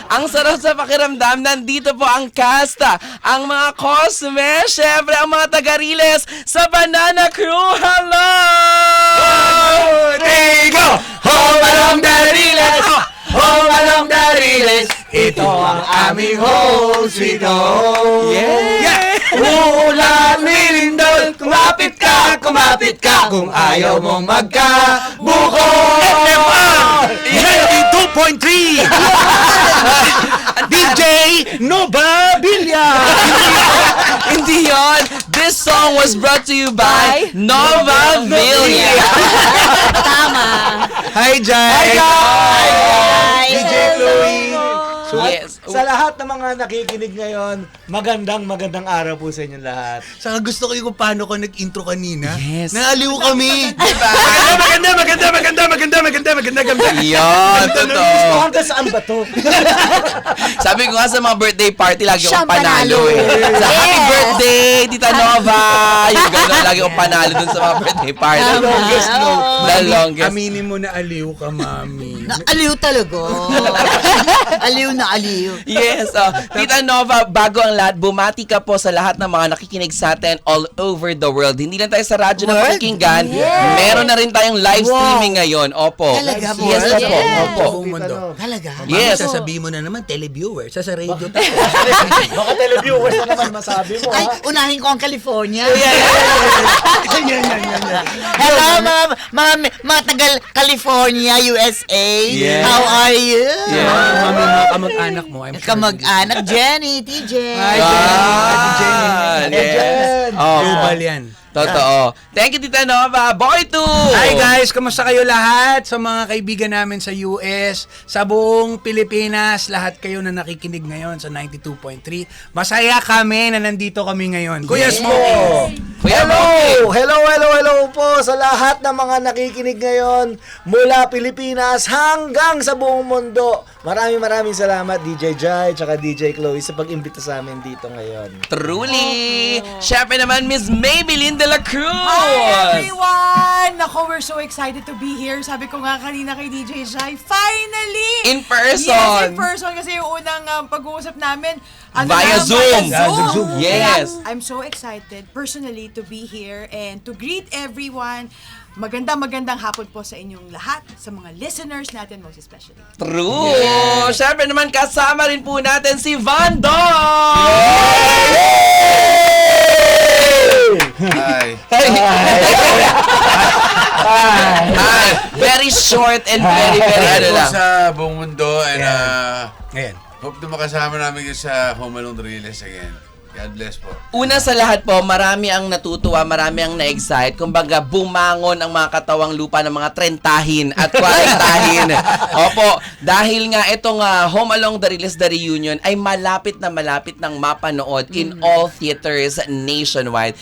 Ang sarap sa pakiramdam, nandito po ang casta, ang mga Cosme, syempre ang mga taga-Riles sa Banana Crew. Hello! There you go! Home along the Riles! Home along the Riles! Ito ang aming home sweet home! Yeah! Ulan, milindol, kumapit ka! Kung ayaw mong magkabuko! FMR! 92.3! DJ Nova Villa! Hindi yon. This song was brought to you by Nova Villa. Tama. Hi, Jai! Hi, DJ Chloe! So, Yes. sa lahat ng mga nakikinig ngayon, magandang araw po sa inyong lahat. Saka gusto ko yung kung paano ko nag-intro kanina. Yes. Naaliw kami. Diba? Maganda. Yun, totoo. Gusto hanggang saan ba to? Sabi ko nga sa mga birthday party, lagi akong Siyang panalo panalo. eh. Sa happy Yes. birthday, Tita Nova! Yung gano'n, lagi akong panalo dun sa mga birthday party. The longest note. The longest. Aminin mo na aliw ka, mami. Aliw talaga. Aliw na aliw. Yes, Tita Nova, bago ang lahat, bumati ka po sa lahat ng mga nakikinig sa atin all over the world. Hindi lang tayo sa radyo na World? pakikinggan, Yes. meron na rin tayong live streaming ngayon. Opo. Talaga po? Yes, opo. Yes. Opo. Buong mundo. Talaga. Yes. Mami, sasabihin mo na naman, televiewer. Sa radio tayo. Baka televiewers na naman masabi mo, Ay, ha? unahin ko ang California. Yan. Hello, mga tagal California, USA. Yeah. How are you? Mami, mga kamag-anak mo. I'm sure. Kamag-anak, Jenny, TJ. Hi, Ah, yes. Oh, Global yan. totoo. Thank you, Tita Nova. Boy 2! Hi guys, kamusta kayo lahat? Sa mga kaibigan namin sa US, sa buong Pilipinas, lahat kayo na nakikinig ngayon sa 92.3. Masaya kami na nandito kami ngayon. Kuya Smokey! Kuya Hello! Moki. Hello po sa lahat ng mga nakikinig ngayon mula Pilipinas hanggang sa buong mundo. Maraming salamat DJ Jai tsaka DJ Chloe sa pag-imbita sa amin dito ngayon. Truly! Siyempre naman, Miss Maybelline de la Cruz! Hi everyone! Nako, we're so excited to be here. Sabi ko nga kanina kay DJ Jai, finally! In person! Yes, in person. Kasi yung unang pag-uusap namin, Via Zoom. Via Via Zoom. Yes. I'm so excited personally to be here and to greet everyone. Magandang hapon po sa inyong lahat, sa mga listeners natin most especially. True! Siyempre naman, kasama rin po natin si Vando! Hi. Hi! Very short and very ano Hello lang. sa buong mundo and Ngayon. hope na makasama namin kayo sa Home Along the Riles again. God bless po. Una sa lahat po, marami ang natutuwa, marami ang na-excite. Kumbaga, bumangon ang mga katawang lupa ng mga trentahin at kwarentahin. Opo, dahil nga itong Home Along the Riles, The Reunion ay malapit na malapit ng mapanood in all theaters nationwide.